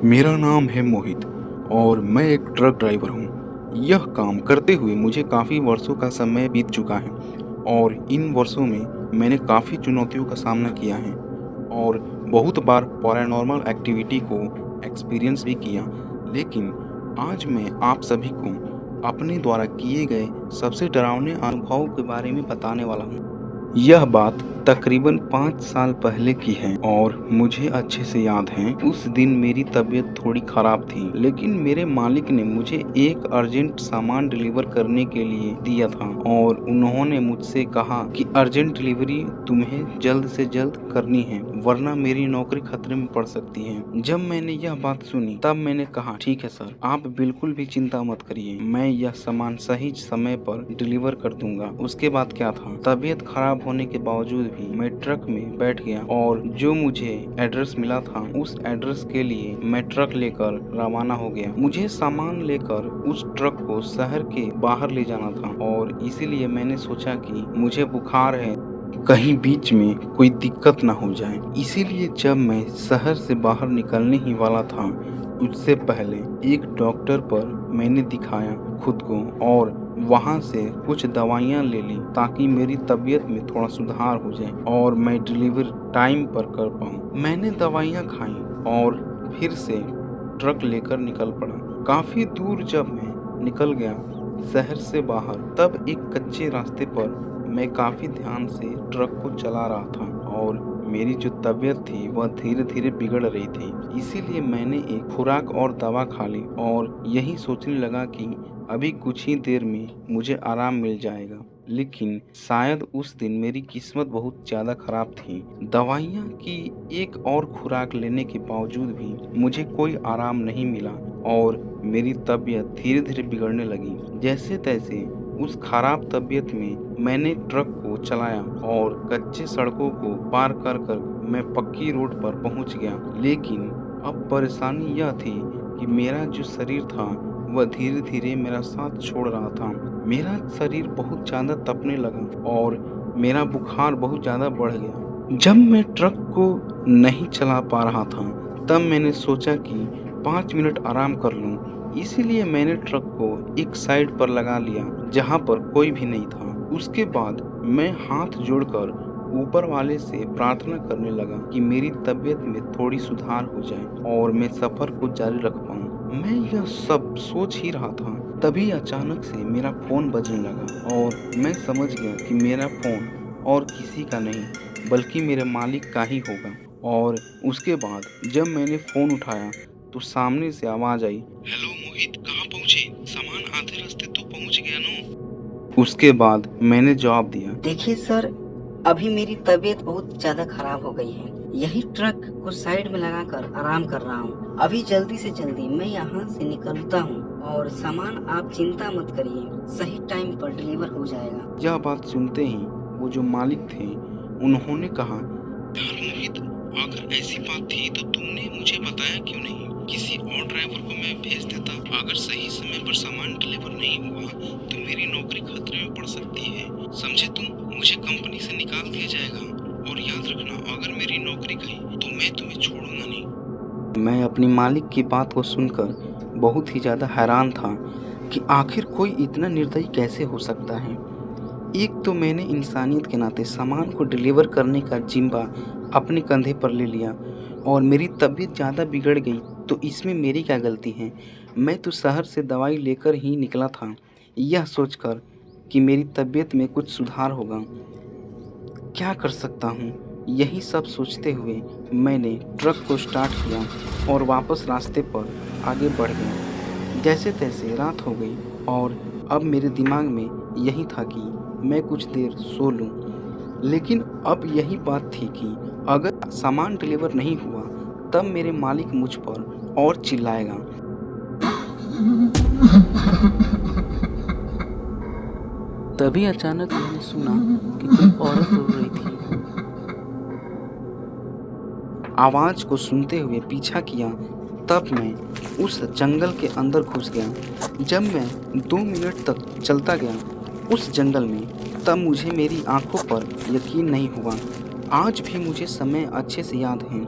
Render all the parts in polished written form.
मेरा नाम है मोहित और मैं एक ट्रक ड्राइवर हूँ। यह काम करते हुए मुझे काफ़ी वर्षों का समय बीत चुका है और इन वर्षों में मैंने काफ़ी चुनौतियों का सामना किया है और बहुत बार पैरानॉर्मल एक्टिविटी को एक्सपीरियंस भी किया। लेकिन आज मैं आप सभी को अपने द्वारा किए गए सबसे डरावने अनुभव के बारे में बताने वाला हूँ। यह बात तकरीबन 5 साल पहले की है और मुझे अच्छे से याद है। उस दिन मेरी तबीयत थोड़ी खराब थी, लेकिन मेरे मालिक ने मुझे एक अर्जेंट सामान डिलीवर करने के लिए दिया था और उन्होंने मुझसे कहा कि अर्जेंट डिलीवरी तुम्हें जल्द से जल्द करनी है, वरना मेरी नौकरी खतरे में पड़ सकती है। जब मैंने यह बात सुनी तब मैंने कहा, ठीक है सर, आप बिल्कुल भी चिंता मत करिए, मैं यह सामान सही समय पर डिलीवर कर दूंगा। उसके बाद क्या था, तबीयत खराब होने के बावजूद भी मैं ट्रक में बैठ गया और जो मुझे एड्रेस मिला था उस एड्रेस के लिए मैं ट्रक लेकर रवाना हो गया। मुझे सामान लेकर उस ट्रक को शहर के बाहर ले जाना था और इसीलिए मैंने सोचा कि मुझे बुखार है, कहीं बीच में कोई दिक्कत ना हो जाए। इसीलिए जब मैं शहर से बाहर निकलने ही वाला था उससे पहले एक डॉक्टर पर मैंने दिखाया खुद को और वहाँ से कुछ दवाइयाँ ले ली ताकि मेरी तबीयत में थोड़ा सुधार हो जाए और मैं डिलीवरी टाइम पर कर पाऊँ। मैंने दवाइयाँ खाई और फिर से ट्रक लेकर निकल पड़ा। काफ़ी दूर जब मैं निकल गया शहर से बाहर, तब एक कच्चे रास्ते पर मैं काफ़ी ध्यान से ट्रक को चला रहा था और मेरी जो तबीयत थी वह धीरे धीरे बिगड़ रही थी। इसीलिए मैंने एक खुराक और दवा खा ली और यही सोचने लगा कि अभी कुछ ही देर में मुझे आराम मिल जाएगा। लेकिन शायद उस दिन मेरी किस्मत बहुत ज़्यादा खराब थी। दवाइयाँ की एक और खुराक लेने के बावजूद भी मुझे कोई आराम नहीं मिला और मेरी तबीयत धीरे धीरे बिगड़ने लगी। जैसे तैसे उस खराब तबीयत में मैंने ट्रक को चलाया और कच्चे सड़कों को पार कर कर मैं पक्की रोड पर पहुंच गया। लेकिन अब परेशानी यह थी कि मेरा जो शरीर था वह धीरे धीरे मेरा साथ छोड़ रहा था। मेरा शरीर बहुत ज़्यादा तपने लगा और मेरा बुखार बहुत ज़्यादा बढ़ गया। जब मैं ट्रक को नहीं चला पा रहा था तब मैंने सोचा कि 5 मिनट आराम कर लूं। इसीलिए मैंने ट्रक को एक साइड पर लगा लिया जहां पर कोई भी नहीं था। उसके बाद मैं हाथ जोड़कर ऊपर वाले से प्रार्थना करने लगा कि मेरी तबीयत में थोड़ी सुधार हो जाए और मैं सफर को जारी रख पाऊँ। मैं यह सब सोच ही रहा था, तभी अचानक से मेरा फ़ोन बजने लगा और मैं समझ गया कि मेरा फ़ोन और किसी का नहीं बल्कि मेरे मालिक का ही होगा। और उसके बाद जब मैंने फ़ोन उठाया तो सामने से आवाज़ आई, हेलो मोहित, कहाँ पहुँचे? सामान आधे रास्ते तो पहुँच गया ना? उसके बाद मैंने जवाब दिया, देखिए सर, अभी मेरी तबीयत बहुत ज्यादा खराब हो गई है। यही ट्रक को साइड में लगाकर आराम कर रहा हूँ। अभी जल्दी से जल्दी मैं यहाँ से निकलता हूँ और सामान आप चिंता मत करिए, सही टाइम पर डिलीवर हो जाएगा। यह बात सुनते ही वो जो मालिक थे उन्होंने कहा, यार मोहित, अगर ऐसी बात थी तो तुमने मुझे बताया क्यों नहीं? किसी और ड्राइवर को मैं भेज देता। अगर सही समय पर सामान डिलीवर नहीं हुआ तो मेरी नौकरी खतरे में पड़ सकती है। समझे तुम? मुझे कंपनी से निकाल दिया जाएगा और याद रखना, अगर मेरी नौकरी गई तो मैं तुम्हें छोड़ूंगा नहीं। मैं अपनी मालिक की बात को सुनकर बहुत ही ज़्यादा हैरान था कि आखिर कोई इतना निर्दयी कैसे हो सकता है। एक तो मैंने इंसानियत के नाते सामान को डिलीवर करने का जिम्मा अपने कंधे पर ले लिया और मेरी तबीयत ज़्यादा बिगड़ गई तो इसमें मेरी क्या गलती है? मैं तो शहर से दवाई लेकर ही निकला था, यह सोचकर कि मेरी तबीयत में कुछ सुधार होगा। क्या कर सकता हूँ? यही सब सोचते हुए मैंने ट्रक को स्टार्ट किया और वापस रास्ते पर आगे बढ़ गया। जैसे तैसे रात हो गई और अब मेरे दिमाग में यही था कि मैं कुछ देर सो लूं। लेकिन अब यही बात थी कि अगर सामान डिलीवर नहीं हुआ तब मेरे मालिक मुझ पर और चिल्लाएगा। तभी अचानक मैंने सुना कि कोई औरत रो रही थी। आवाज़ को सुनते हुए पीछा किया, तब मैं उस जंगल के अंदर घुस गया। जब मैं 2 मिनट तक चलता गया उस जंगल में, तब मुझे मेरी आंखों पर यकीन नहीं हुआ। आज भी मुझे समय अच्छे से याद है।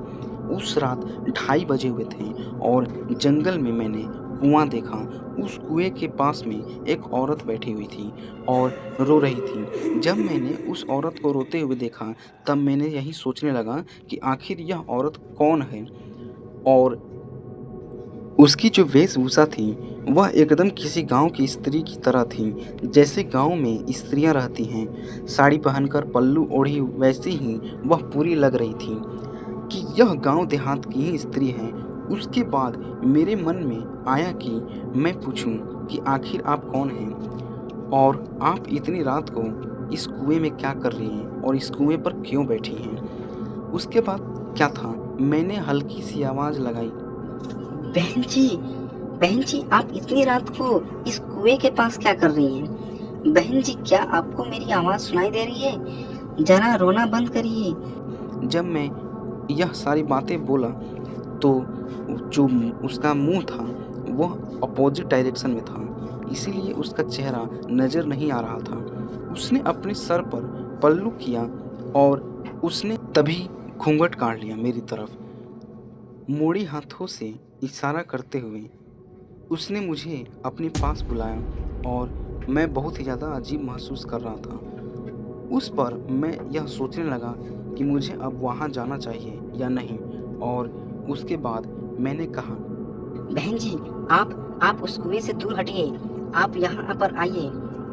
उस रात 2:30 बजे हुए थे और जंगल में मैंने कुआं देखा। उस कुएं के पास में एक औरत बैठी हुई थी और रो रही थी। जब मैंने उस औरत को रोते हुए देखा तब मैंने यही सोचने लगा कि आखिर यह औरत कौन है और उसकी जो वेशभूषा थी वह एकदम किसी गांव की स्त्री की तरह थी। जैसे गांव में स्त्रियां रहती हैं साड़ी पहनकर पल्लू ओढ़ी, वैसे ही वह पूरी लग रही थी कि यह गांव देहात की ही स्त्री है। उसके बाद मेरे मन में आया कि मैं पूछूं कि आखिर आप कौन हैं और आप इतनी रात को इस कुएं में क्या कर रही हैं और इस कुएं पर क्यों बैठी हैं। उसके बाद क्या था, मैंने हल्की सी आवाज़ लगाई। बहन जी आप इतनी रात को इस कुएं के पास क्या कर रही हैं? बहन जी क्या आपको मेरी आवाज सुनाई दे रही है? जरा रोना बंद करिए। जब मैं यह सारी बातें बोला तो जो उसका मुंह था वह अपोजिट डायरेक्शन में था, इसीलिए उसका चेहरा नज़र नहीं आ रहा था। उसने अपने सर पर पल्लू किया और उसने तभी घूंघट काट लिया मेरी तरफ। मोड़ी हाथों से इशारा करते हुए उसने मुझे अपने पास बुलाया और मैं बहुत ही ज़्यादा अजीब महसूस कर रहा था। उस पर मैं यह सोचने लगा कि मुझे अब वहाँ जाना चाहिए या नहीं और उसके बाद मैंने कहा, बहन जी आप उस कुएं से दूर हटिए, आप यहाँ पर आइए।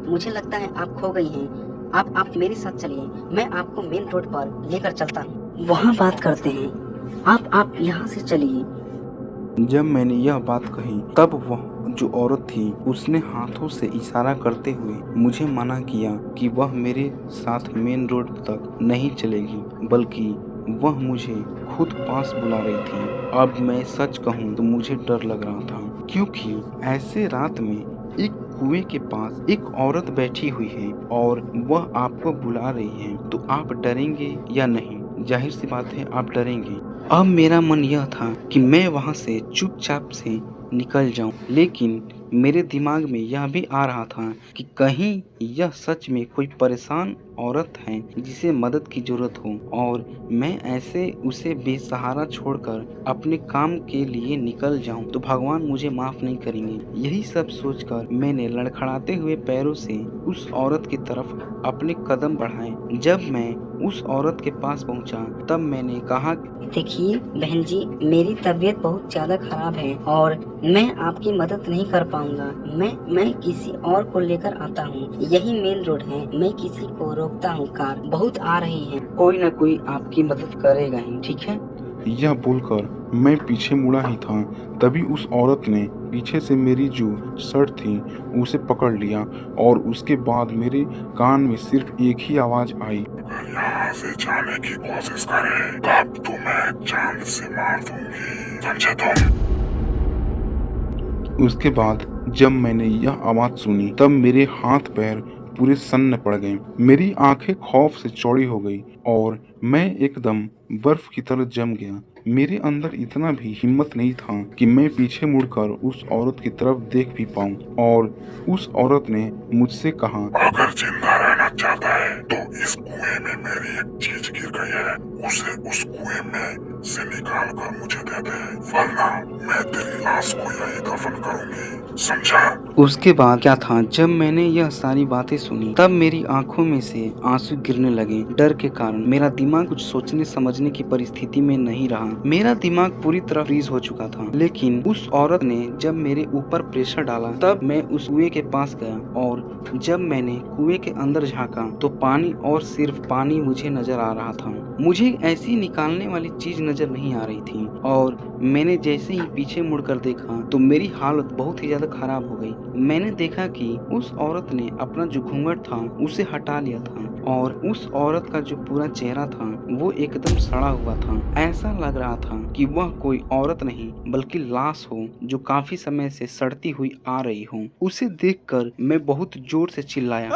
मुझे लगता है आप खो गई हैं। आप मेरे साथ चलिए, मैं आपको मेन रोड पर लेकर चलता हूँ, वहाँ बात करते हैं। आप यहाँ से चलिए। जब मैंने यह बात कही तब वह जो औरत थी उसने हाथों से इशारा करते हुए मुझे मना किया कि वह मेरे साथ मेन रोड तक नहीं चलेगी, बल्कि वह मुझे खुद पास बुला रही थी। अब मैं सच कहूँ तो मुझे डर लग रहा था, क्योंकि ऐसे रात में एक कुएं के पास एक औरत बैठी हुई है और वह आपको बुला रही है, तो आप डरेंगे या नहीं? जाहिर सी बात है आप डरेंगे। अब मेरा मन यह था कि मैं वहाँ से चुपचाप से निकल जाऊं, लेकिन मेरे दिमाग में यह भी आ रहा था कि कहीं यह सच में कोई परेशान औरत है जिसे मदद की जरूरत हो और मैं ऐसे उसे बेसहारा छोड़कर अपने काम के लिए निकल जाऊं तो भगवान मुझे माफ नहीं करेंगे। यही सब सोचकर मैंने लड़खड़ाते हुए पैरों से उस औरत की तरफ अपने कदम बढ़ाए। जब मैं उस औरत के पास पहुंचा तब मैंने कहा, देखिए बहन जी मेरी तबीयत बहुत ज्यादा खराब है और मैं आपकी मदद नहीं कर पाऊंगा। मैं किसी और को लेकर आता हूँ, यही मेन रोड है, मैं किसी को रोकता हूँ, कार बहुत आ रही है, कोई ना कोई आपकी मदद करेगा ही, ठीक है? यह बोलकर मैं पीछे मुड़ा ही था, तभी उस औरत ने पीछे से मेरी जो शर्ट थी उसे पकड़ लिया और उसके बाद मेरे कान में सिर्फ एक ही आवाज आई, अगर यहाँ से जाने की कोशिश करे तब तुम्हें जान से मार दूंगी, समझे तुम? उसके बाद जब मैंने यह आवाज सुनी तब मेरे हाथ पैर पूरे सन्न पड़ गए, मेरी आंखें खौफ से चौड़ी हो गई और मैं एकदम बर्फ की तरह जम गया। मेरे अंदर इतना भी हिम्मत नहीं था कि मैं पीछे मुड़कर उस औरत की तरफ देख भी पाऊं और उस औरत ने मुझसे कहा, अगर जिंदा रहना चाहता है तो इस कुएं में मेरी एक चीज गिर गई है, उसे उस कुएं में से निकाल कर मुझे दे दे, वरना मैं तेरी लाश को यही दफन करूंगी, समझा? उसके बाद क्या था, जब मैंने यह सारी बातें सुनी तब मेरी आंखों में से आंसू गिरने लगे। डर के कारण मेरा दिमाग कुछ सोचने समझने की परिस्थिति में नहीं रहा। मेरा दिमाग पूरी तरह फ्रीज हो चुका था। लेकिन उस औरत ने जब मेरे ऊपर प्रेशर डाला तब मैं उस कुएं के पास गया और जब मैंने कुएं के अंदर झांका तो पानी और सिर्फ पानी मुझे नजर आ रहा था। मुझे ऐसी निकालने वाली चीज नजर नहीं आ रही थी और मैंने जैसे ही पीछे मुड़कर देखा तो मेरी हालत बहुत ही ज्यादा खराब हो गई। मैंने देखा कि उस औरत ने अपना जो घूंघट था उसे हटा लिया था और उस औरत का जो पूरा चेहरा था वो एकदम सड़ा हुआ था। ऐसा लग रहा था कि वह कोई औरत नहीं बल्कि लाश हो जो काफी समय से सड़ती हुई आ रही हो। उसे देखकर मैं बहुत जोर से चिल्लाया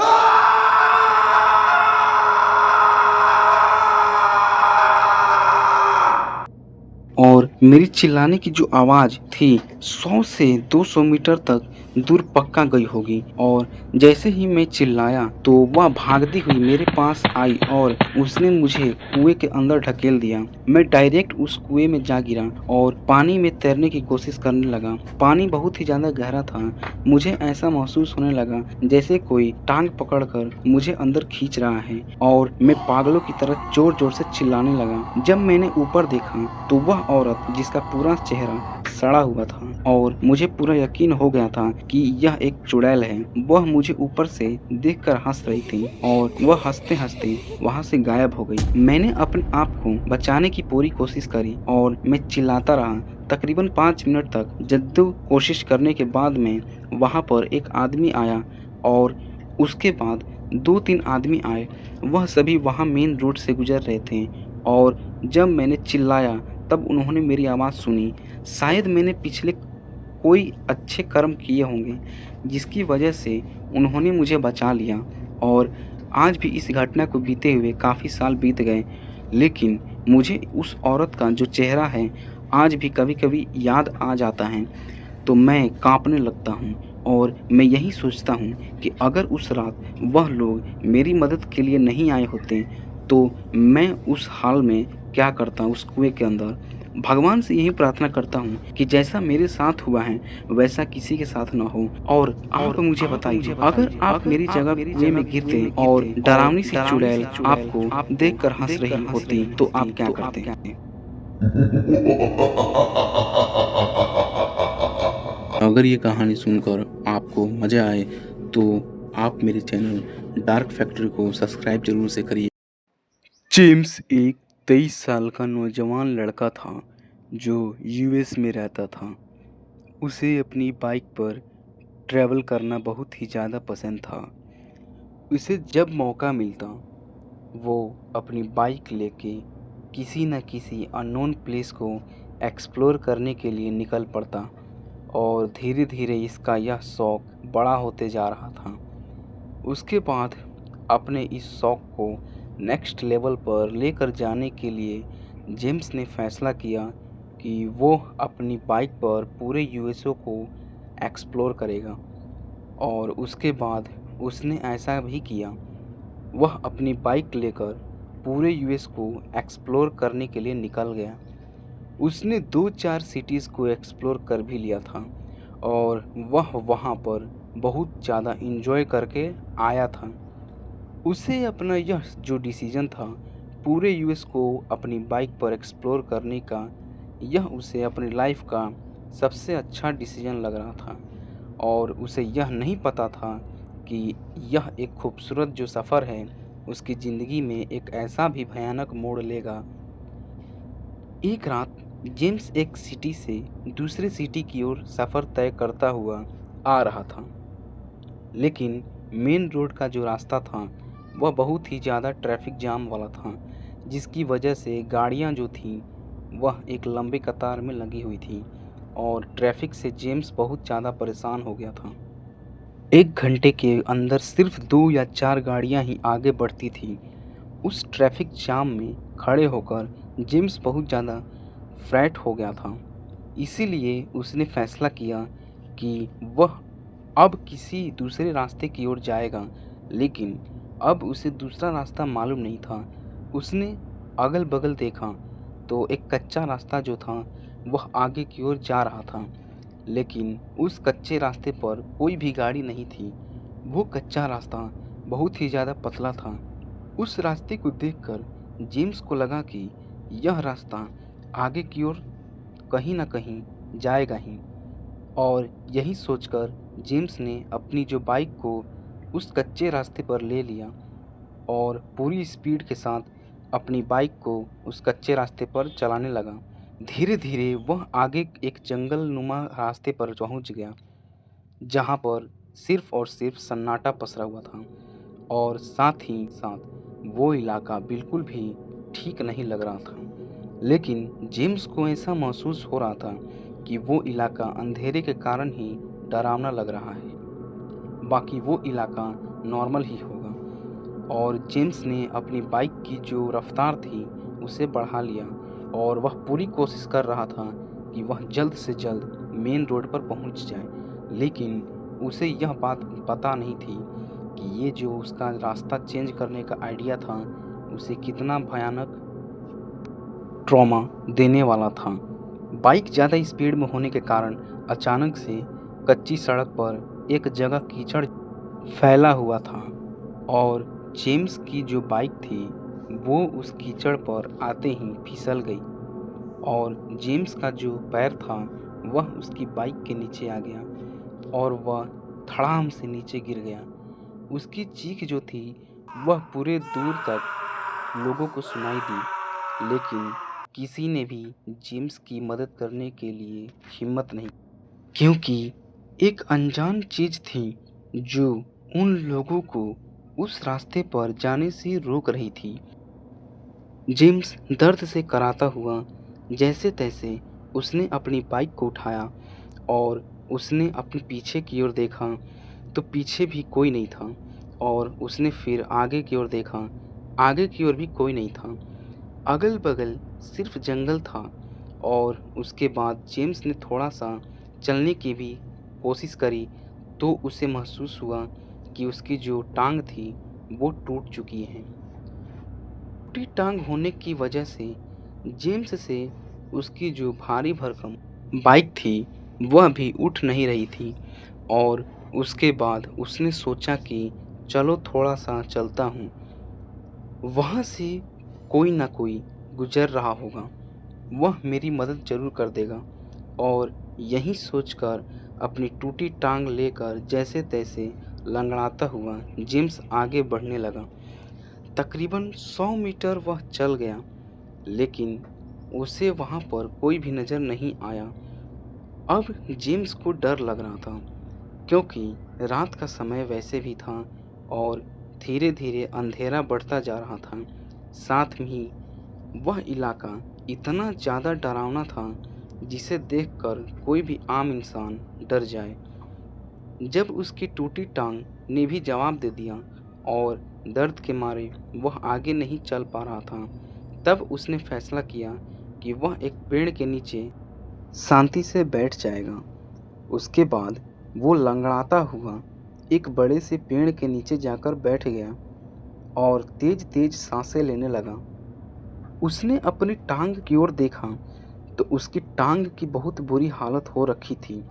और मेरी चिल्लाने की जो आवाज़ थी 100 से 200 मीटर तक दूर पक्का गई होगी और जैसे ही मैं चिल्लाया तो वह भागती हुई मेरे पास आई और उसने मुझे कुएं के अंदर ढकेल दिया। मैं डायरेक्ट उस कुएं में जा गिरा और पानी में तैरने की कोशिश करने लगा। पानी बहुत ही ज़्यादा गहरा था। मुझे ऐसा महसूस होने लगा जैसे कोई टांग पकड़कर मुझे अंदर खींच रहा है और मैं पागलों की तरह जोर जोर से चिल्लाने लगा। जब मैंने ऊपर देखा तो वह औरत जिसका पूरा चेहरा सड़ा हुआ था और मुझे पूरा यकीन हो गया था कि यह एक चुड़ैल है, वह मुझे ऊपर से देखकर हंस रही थी और वह हंसते हंसते वहां से गायब हो गई। मैंने अपने आप को बचाने की पूरी कोशिश करी और मैं चिल्लाता रहा। तकरीबन 5 मिनट तक जद्दू कोशिश करने के बाद में वहां पर एक आदमी आया और उसके बाद 2-3 आदमी आए। वह सभी वहां मेन रोड से गुजर रहे थे और जब मैंने चिल्लाया तब उन्होंने मेरी आवाज़ सुनी। शायद मैंने पिछले कोई अच्छे कर्म किए होंगे जिसकी वजह से उन्होंने मुझे बचा लिया और आज भी इस घटना को बीते हुए काफ़ी साल बीत गए, लेकिन मुझे उस औरत का जो चेहरा है आज भी कभी-कभी याद आ जाता है तो मैं काँपने लगता हूँ और मैं यही सोचता हूँ कि अगर उस रात वह लोग मेरी मदद के लिए नहीं आए होते तो मैं उस हाल में क्या करता उस कुएं के अंदर। भगवान से यही प्रार्थना करता हूँ कि जैसा मेरे साथ हुआ है वैसा किसी के साथ ना हो। और आप मुझे बताइए, अगर आप मेरी जगह कुएं में गिरते और डरावनी सी चुड़ैल आपको देखकर हंस रही होती तो आप क्या करते? अगर ये कहानी सुनकर आपको मज़ा आए तो आप मेरे चैनल डार्क फैक्ट्री को सब्सक्राइब जरूर से करिए। जेम्स एक 23 साल का नौजवान लड़का था जो यूएस में रहता था। उसे अपनी बाइक पर ट्रैवल करना बहुत ही ज़्यादा पसंद था। उसे जब मौका मिलता वो अपनी बाइक लेके किसी न किसी अननोन प्लेस को एक्सप्लोर करने के लिए निकल पड़ता और धीरे धीरे इसका यह शौक़ बड़ा होते जा रहा था। उसके बाद अपने इस शौक़ को नेक्स्ट लेवल पर लेकर जाने के लिए जेम्स ने फैसला किया कि वो अपनी बाइक पर पूरे यूएसए को एक्सप्लोर करेगा और उसके बाद उसने ऐसा भी किया। वह अपनी बाइक लेकर पूरे यूएस को एक्सप्लोर करने के लिए निकल गया। उसने 2-4 सिटीज़ को एक्सप्लोर कर भी लिया था और वह वहाँ पर बहुत ज़्यादा एंजॉय करके आया था। उसे अपना यह जो डिसीजन था पूरे यूएस को अपनी बाइक पर एक्सप्लोर करने का, यह उसे अपनी लाइफ का सबसे अच्छा डिसीजन लग रहा था और उसे यह नहीं पता था कि यह एक खूबसूरत जो सफ़र है उसकी ज़िंदगी में एक ऐसा भी भयानक मोड़ लेगा। एक रात जेम्स एक सिटी से दूसरे सिटी की ओर सफ़र तय करता हुआ आ रहा था, लेकिन मेन रोड का जो रास्ता था वह बहुत ही ज़्यादा ट्रैफिक जाम वाला था, जिसकी वजह से गाड़ियां जो थीं वह एक लंबी कतार में लगी हुई थी और ट्रैफिक से जेम्स बहुत ज़्यादा परेशान हो गया था। 1 घंटे के अंदर सिर्फ 2 या 4 गाड़ियां ही आगे बढ़ती थी। उस ट्रैफिक जाम में खड़े होकर जेम्स बहुत ज़्यादा फ्रैट हो गया था। इसीलिए उसने फैसला किया कि वह अब किसी दूसरे रास्ते की ओर जाएगा, लेकिन अब उसे दूसरा रास्ता मालूम नहीं था। उसने अगल-बगल देखा तो एक कच्चा रास्ता जो था वह आगे की ओर जा रहा था, लेकिन उस कच्चे रास्ते पर कोई भी गाड़ी नहीं थी। वो कच्चा रास्ता बहुत ही ज़्यादा पतला था। उस रास्ते को देखकर जेम्स को लगा कि यह रास्ता आगे की ओर कहीं ना कहीं जाएगा ही, और यही सोचकर जेम्स ने अपनी जो बाइक को उस कच्चे रास्ते पर ले लिया और पूरी स्पीड के साथ अपनी बाइक को उस कच्चे रास्ते पर चलाने लगा। धीरे धीरे वह आगे एक जंगल नुमा रास्ते पर पहुंच गया, जहां पर सिर्फ और सिर्फ सन्नाटा पसरा हुआ था और साथ ही साथ वो इलाका बिल्कुल भी ठीक नहीं लग रहा था। लेकिन जेम्स को ऐसा महसूस हो रहा था कि वो इलाका अंधेरे के कारण ही डरावना लग रहा है, बाकी वो इलाका नॉर्मल ही होगा। और जेम्स ने अपनी बाइक की जो रफ्तार थी उसे बढ़ा लिया और वह पूरी कोशिश कर रहा था कि वह जल्द से जल्द मेन रोड पर पहुंच जाए, लेकिन उसे यह बात पता नहीं थी कि ये जो उसका रास्ता चेंज करने का आइडिया था उसे कितना भयानक ट्रॉमा देने वाला था। बाइक ज़्यादा स्पीड में होने के कारण अचानक से कच्ची सड़क पर एक जगह कीचड़ फैला हुआ था और जेम्स की जो बाइक थी वो उस कीचड़ पर आते ही फिसल गई और जेम्स का जो पैर था वह उसकी बाइक के नीचे आ गया और वह धड़ाम से नीचे गिर गया। उसकी चीख जो थी वह पूरे दूर तक लोगों को सुनाई दी, लेकिन किसी ने भी जेम्स की मदद करने के लिए हिम्मत नहीं, क्योंकि एक अनजान चीज थी जो उन लोगों को उस रास्ते पर जाने से रोक रही थी। जेम्स दर्द से कराता हुआ जैसे तैसे उसने अपनी बाइक को उठाया और उसने अपने पीछे की ओर देखा तो पीछे भी कोई नहीं था और उसने फिर आगे की ओर देखा, आगे की ओर भी कोई नहीं था। अगल बगल सिर्फ जंगल था और उसके बाद जेम्स ने थोड़ा सा चलने की भी कोशिश करी तो उसे महसूस हुआ कि उसकी जो टांग थी वो टूट चुकी है। टूटी टांग होने की वजह से जेम्स से उसकी जो भारी भरकम बाइक थी वह भी उठ नहीं रही थी और उसके बाद उसने सोचा कि चलो थोड़ा सा चलता हूँ, वहाँ से कोई ना कोई गुजर रहा होगा, वह मेरी मदद ज़रूर कर देगा। और यही सोचकर अपनी टूटी टांग लेकर जैसे तैसे लंगड़ाता हुआ जेम्स आगे बढ़ने लगा। तकरीबन 100 मीटर वह चल गया, लेकिन उसे वहाँ पर कोई भी नज़र नहीं आया। अब जेम्स को डर लग रहा था, क्योंकि रात का समय वैसे भी था और धीरे धीरे अंधेरा बढ़ता जा रहा था। साथ में ही वह इलाका इतना ज़्यादा डरावना था जिसे देखकर कोई भी आम इंसान डर जाए। जब उसकी टूटी टांग ने भी जवाब दे दिया और दर्द के मारे वह आगे नहीं चल पा रहा था, तब उसने फैसला किया कि वह एक पेड़ के नीचे शांति से बैठ जाएगा। उसके बाद वो लंगड़ाता हुआ एक बड़े से पेड़ के नीचे जाकर बैठ गया और तेज तेज सांसें लेने लगा। उसने अपनी टांग की ओर देखा तो उसकी टांग की बहुत बुरी हालत हो रखी थी।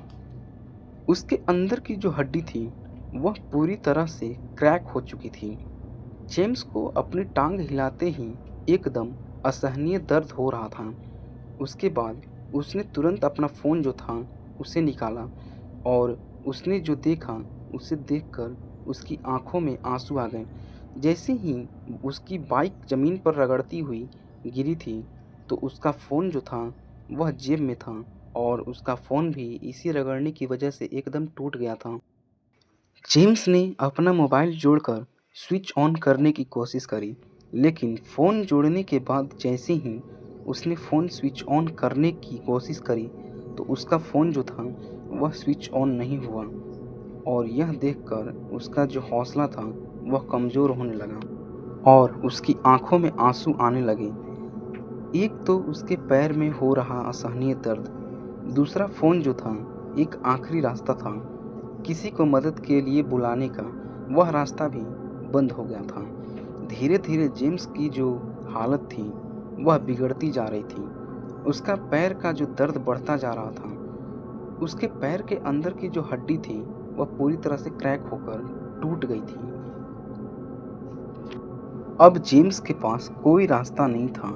उसके अंदर की जो हड्डी थी वह पूरी तरह से क्रैक हो चुकी थी। जेम्स को अपनी टांग हिलाते ही एकदम असहनीय दर्द हो रहा था। उसके बाद उसने तुरंत अपना फ़ोन जो था उसे निकाला और उसने जो देखा उसे देखकर उसकी आंखों में आंसू आ गए। जैसे ही उसकी बाइक ज़मीन पर रगड़ती हुई गिरी थी तो उसका फ़ोन जो था वह जेब में था और उसका फ़ोन भी इसी रगड़ने की वजह से एकदम टूट गया था। जेम्स ने अपना मोबाइल जोड़कर स्विच ऑन करने की कोशिश करी, लेकिन फ़ोन जोड़ने के बाद जैसे ही उसने फ़ोन स्विच ऑन करने की कोशिश करी तो उसका फ़ोन जो था वह स्विच ऑन नहीं हुआ और यह देखकर उसका जो हौसला था वह कमज़ोर होने लगा और उसकी आंखों में आंसू आने लगे। एक तो उसके पैर में हो रहा असहनीय दर्द, दूसरा फ़ोन जो था एक आखिरी रास्ता था, किसी को मदद के लिए बुलाने का वह रास्ता भी बंद हो गया था। धीरे धीरे जेम्स की जो हालत थी वह बिगड़ती जा रही थी। उसका पैर का जो दर्द बढ़ता जा रहा था, उसके पैर के अंदर की जो हड्डी थी वह पूरी तरह से क्रैक होकर टूट गई थी। अब जेम्स के पास कोई रास्ता नहीं था,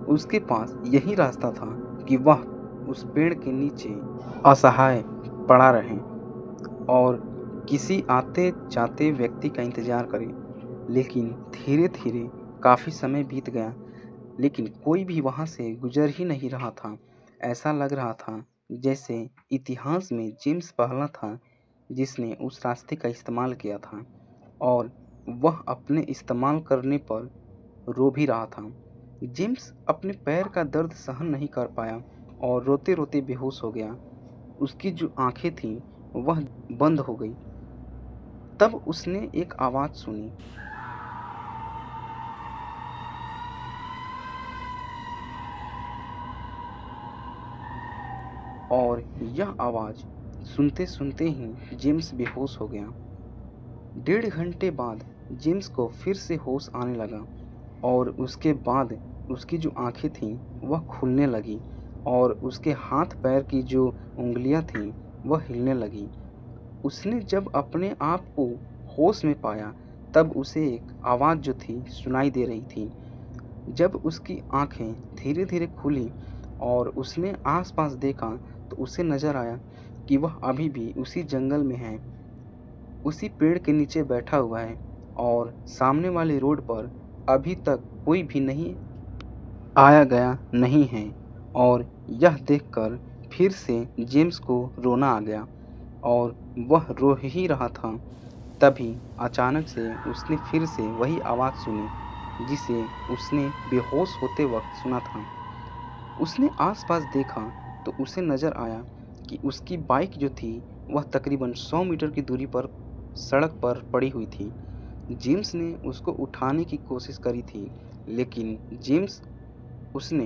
उसके पास यही रास्ता था कि वह उस पेड़ के नीचे असहाय पड़ा रहे और किसी आते जाते व्यक्ति का इंतज़ार करे। लेकिन धीरे धीरे काफ़ी समय बीत गया, लेकिन कोई भी वहाँ से गुजर ही नहीं रहा था। ऐसा लग रहा था जैसे इतिहास में जेम्स पहला था जिसने उस रास्ते का इस्तेमाल किया था और वह अपने इस्तेमाल करने पर रो भी रहा था। जेम्स अपने पैर का दर्द सहन नहीं कर पाया और रोते रोते बेहोश हो गया। उसकी जो आंखें थीं वह बंद हो गई। तब उसने एक आवाज़ सुनी। और यह आवाज़ सुनते सुनते ही जेम्स बेहोश हो गया। 1.5 घंटे बाद जेम्स को फिर से होश आने लगा और उसके बाद उसकी जो आंखें थीं वह खुलने लगी और उसके हाथ पैर की जो उंगलियां थीं वह हिलने लगी। उसने जब अपने आप को होश में पाया तब उसे एक आवाज़ जो थी सुनाई दे रही थी। जब उसकी आंखें धीरे धीरे खुली और उसने आसपास देखा तो उसे नज़र आया कि वह अभी भी उसी जंगल में है, उसी पेड़ के नीचे बैठा हुआ है और सामने वाली रोड पर अभी तक कोई भी नहीं आया गया नहीं है। और यह देखकर फिर से जेम्स को रोना आ गया और वह रो ही रहा था, तभी अचानक से उसने फिर से वही आवाज़ सुनी जिसे उसने बेहोश होते वक्त सुना था। उसने आसपास देखा तो उसे नज़र आया कि उसकी बाइक जो थी वह तकरीबन 100 मीटर की दूरी पर सड़क पर पड़ी हुई थी। जेम्स ने उसको उठाने की कोशिश करी थी, लेकिन जेम्स उसने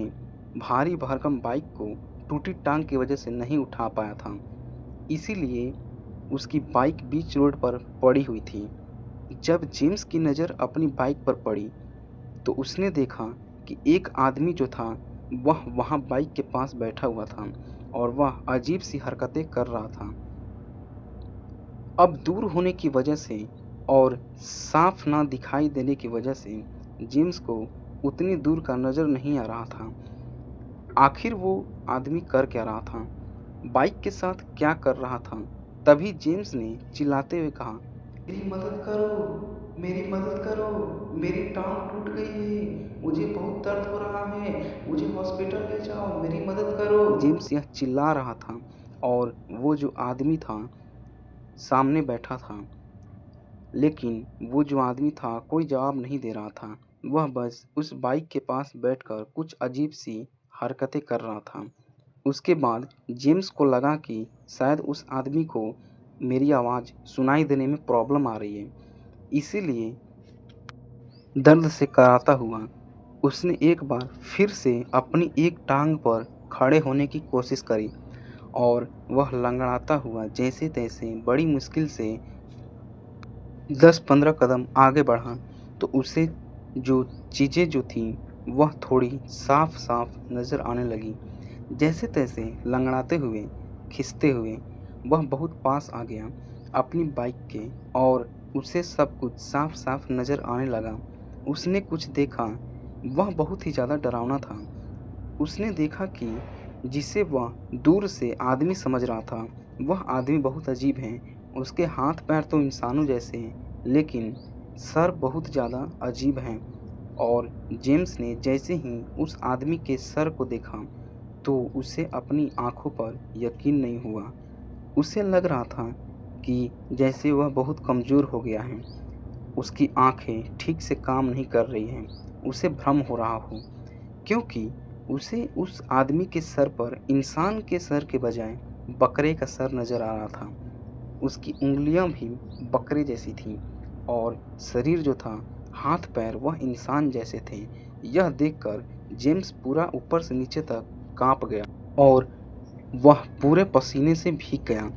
भारी भरकम बाइक को टूटी टांग की वजह से नहीं उठा पाया था, इसीलिए उसकी बाइक बीच रोड पर पड़ी हुई थी। जब जेम्स की नज़र अपनी बाइक पर पड़ी तो उसने देखा कि एक आदमी जो था वह वहाँ बाइक के पास बैठा हुआ था और वह अजीब सी हरकतें कर रहा था। अब दूर होने की वजह से और साफ ना दिखाई देने की वजह से जेम्स को उतनी दूर का नज़र नहीं आ रहा था। आखिर वो आदमी कर क्या रहा था, बाइक के साथ क्या कर रहा था। तभी जेम्स ने चिल्लाते हुए कहा, मेरी मदद करो, मेरी मदद करो, मेरी टांग टूट गई है, मुझे बहुत दर्द हो रहा है, मुझे हॉस्पिटल ले जाओ, मेरी मदद करो। जेम्स यह चिल्ला रहा था और वो जो आदमी था सामने बैठा था, लेकिन वो जो आदमी था कोई जवाब नहीं दे रहा था। वह बस उस बाइक के पास बैठकर कुछ अजीब सी हरकतें कर रहा था। उसके बाद जेम्स को लगा कि शायद उस आदमी को मेरी आवाज़ सुनाई देने में प्रॉब्लम आ रही है, इसीलिए दर्द से कराहता हुआ उसने एक बार फिर से अपनी एक टांग पर खड़े होने की कोशिश करी और वह लंगड़ाता हुआ जैसे तैसे बड़ी मुश्किल से 10-15 कदम आगे बढ़ा तो उसे जो चीज़ें जो थीं वह थोड़ी साफ साफ नज़र आने लगी। जैसे तैसे लंगड़ाते हुए खिसते हुए वह बहुत पास आ गया अपनी बाइक के और उसे सब कुछ साफ साफ नज़र आने लगा। उसने कुछ देखा, वह बहुत ही ज़्यादा डरावना था। उसने देखा कि जिसे वह दूर से आदमी समझ रहा था वह आदमी बहुत अजीब है। उसके हाथ पैर तो इंसानों जैसे हैं, लेकिन सर बहुत ज़्यादा अजीब हैं। और जेम्स ने जैसे ही उस आदमी के सर को देखा तो उसे अपनी आंखों पर यकीन नहीं हुआ। उसे लग रहा था कि जैसे वह बहुत कमज़ोर हो गया है, उसकी आंखें ठीक से काम नहीं कर रही हैं, उसे भ्रम हो रहा हो, क्योंकि उसे उस आदमी के सर पर इंसान के सर के बजाय बकरे का सर नज़र आ रहा था। उसकी उंगलियां भी बकरे जैसी थीं और शरीर जो था, हाथ पैर वह इंसान जैसे थे। यह देखकर जेम्स पूरा ऊपर से नीचे तक कांप गया और वह पूरे पसीने से भीग गया।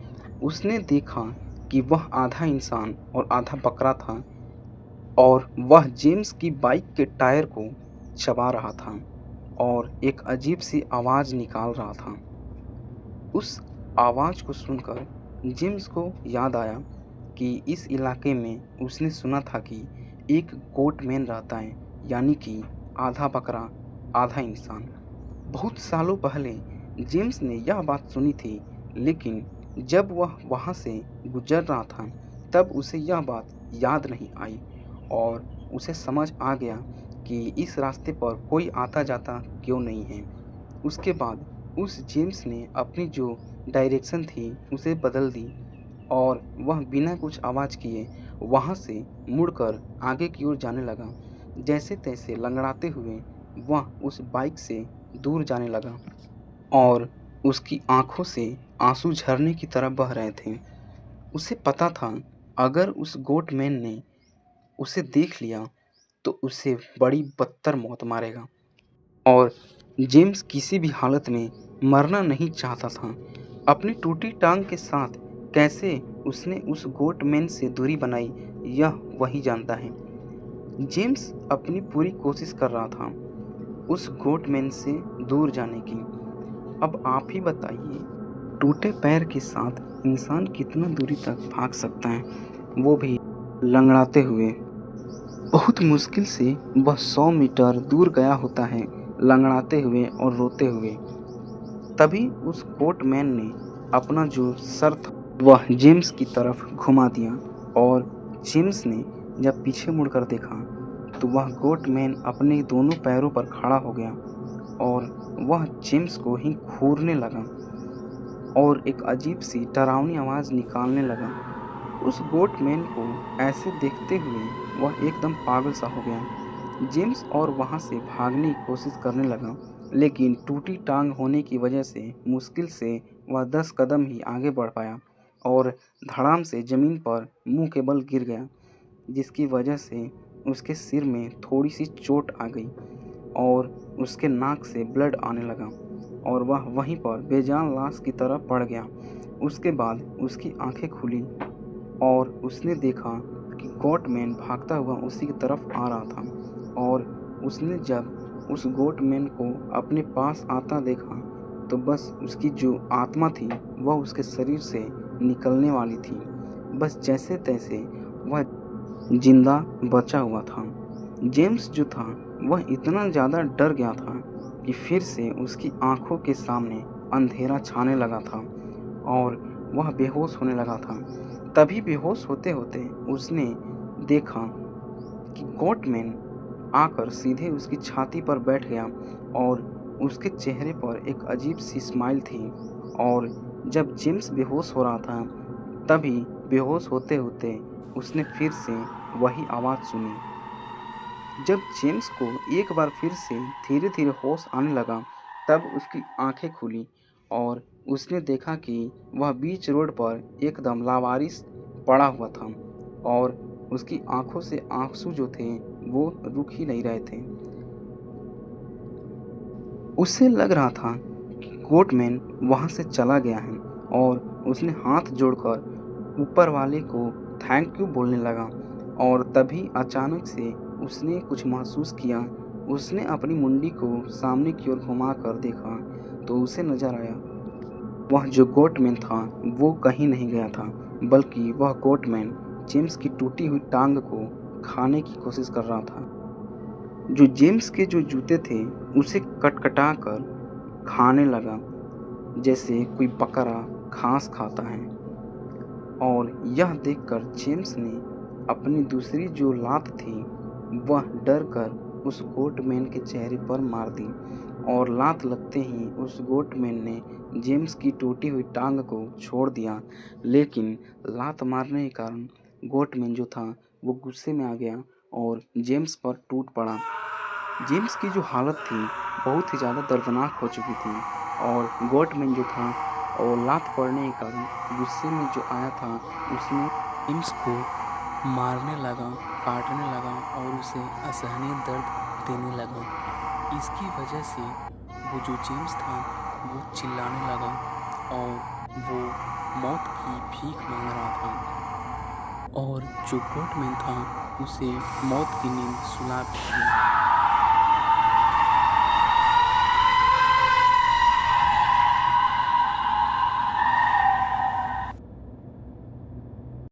उसने देखा कि वह आधा इंसान और आधा बकरा था और वह जेम्स की बाइक के टायर को चबा रहा था और एक अजीब सी आवाज़ निकाल रहा था। उस आवाज़ को सुनकर जेम्स को याद आया कि इस इलाके में उसने सुना था कि एक गोटमैन रहता है, यानी कि आधा बकरा आधा इंसान। बहुत सालों पहले जेम्स ने यह बात सुनी थी, लेकिन जब वह वहाँ से गुजर रहा था तब उसे यह बात याद नहीं आई और उसे समझ आ गया कि इस रास्ते पर कोई आता जाता क्यों नहीं है। उसके बाद उस जेम्स ने अपनी जो डायरेक्शन थी उसे बदल दी और वह बिना कुछ आवाज़ किए वहाँ से मुड़कर आगे की ओर जाने लगा। जैसे तैसे लंगड़ाते हुए वह उस बाइक से दूर जाने लगा और उसकी आंखों से आंसू झरने की तरह बह रहे थे। उसे पता था अगर उस गोटमैन ने उसे देख लिया तो उसे बड़ी बदतर मौत मारेगा और जेम्स किसी भी हालत में मरना नहीं चाहता था। अपनी टूटी टांग के साथ कैसे उसने उस गोटमैन से दूरी बनाई, यह वही जानता है। जेम्स अपनी पूरी कोशिश कर रहा था उस गोटमैन से दूर जाने की। अब आप ही बताइए, टूटे पैर के साथ इंसान कितना दूरी तक भाग सकता है, वो भी लंगड़ाते हुए। बहुत मुश्किल से वह 100 मीटर दूर गया होता है, लंगड़ाते हुए और रोते हुए। तभी उस गोटमैन ने अपना जो सर था वह जेम्स की तरफ घुमा दिया, और जेम्स ने जब पीछे मुड़कर देखा तो वह गोटमैन अपने दोनों पैरों पर खड़ा हो गया और वह जेम्स को ही घूरने लगा और एक अजीब सी डरावनी आवाज़ निकालने लगा। उस गोटमैन को ऐसे देखते हुए वह एकदम पागल सा हो गया। जेम्स और वहाँ से भागने की कोशिश करने लगा, लेकिन टूटी टांग होने की वजह से मुश्किल से वह 10 कदम ही आगे बढ़ पाया और धड़ाम से ज़मीन पर मुंह के बल गिर गया, जिसकी वजह से उसके सिर में थोड़ी सी चोट आ गई और उसके नाक से ब्लड आने लगा और वह वहीं पर बेजान लाश की तरह पड़ गया। उसके बाद उसकी आंखें खुली और उसने देखा कि गोटमैन भागता हुआ उसी की तरफ आ रहा था, और उसने जब उस गोटमैन को अपने पास आता देखा तो बस उसकी जो आत्मा थी वह उसके शरीर से निकलने वाली थी। बस जैसे तैसे वह जिंदा बचा हुआ था। जेम्स जो था वह इतना ज़्यादा डर गया था कि फिर से उसकी आंखों के सामने अंधेरा छाने लगा था और वह बेहोश होने लगा था। तभी बेहोश होते होते उसने देखा कि गोटमैन आकर सीधे उसकी छाती पर बैठ गया और उसके चेहरे पर एक अजीब सी स्माइल थी। और जब जेम्स बेहोश हो रहा था तभी बेहोश होते होते उसने फिर से वही आवाज़ सुनी। जब जेम्स को एक बार फिर से धीरे धीरे होश आने लगा तब उसकी आंखें खुली और उसने देखा कि वह बीच रोड पर एकदम लावारिस पड़ा हुआ था और उसकी आंखों से आंसू जो थे वो रुक ही नहीं रहे थे। उसे लग रहा था कि गोटमैन वहाँ से चला गया है और उसने हाथ जोड़कर ऊपर वाले को थैंक यू बोलने लगा। और तभी अचानक से उसने कुछ महसूस किया। उसने अपनी मुंडी को सामने की ओर घुमा कर देखा तो उसे नजर आया वह जो गोटमैन था वो कहीं नहीं गया था, बल्कि वह गोटमैन जेम्स की टूटी हुई टांग को खाने की कोशिश कर रहा था। जो जेम्स के जो जूते थे उसे कटकटा कर खाने लगा, जैसे कोई बकरा घास खाता है। और यह देखकर जेम्स ने अपनी दूसरी जो लात थी वह डर कर उस गोटमैन के चेहरे पर मार दी, और लात लगते ही उस गोटमैन ने जेम्स की टूटी हुई टांग को छोड़ दिया। लेकिन लात मारने के कारण गोटमैन जो था वो गुस्से में आ गया और जेम्स पर टूट पड़ा। जेम्स की जो हालत थी बहुत ही ज़्यादा दर्दनाक हो चुकी थी, और गोटमैन जो था और लात पड़ने के कारण गुस्से में जो आया था उसने जेम्स को मारने लगा, काटने लगा और उसे असहनीय दर्द देने लगा। इसकी वजह से वो जो जेम्स था वो चिल्लाने लगा और वो मौत की भीख मांग रहा था, और जो गोटमैन था उसे मौत की नींद सुला दी।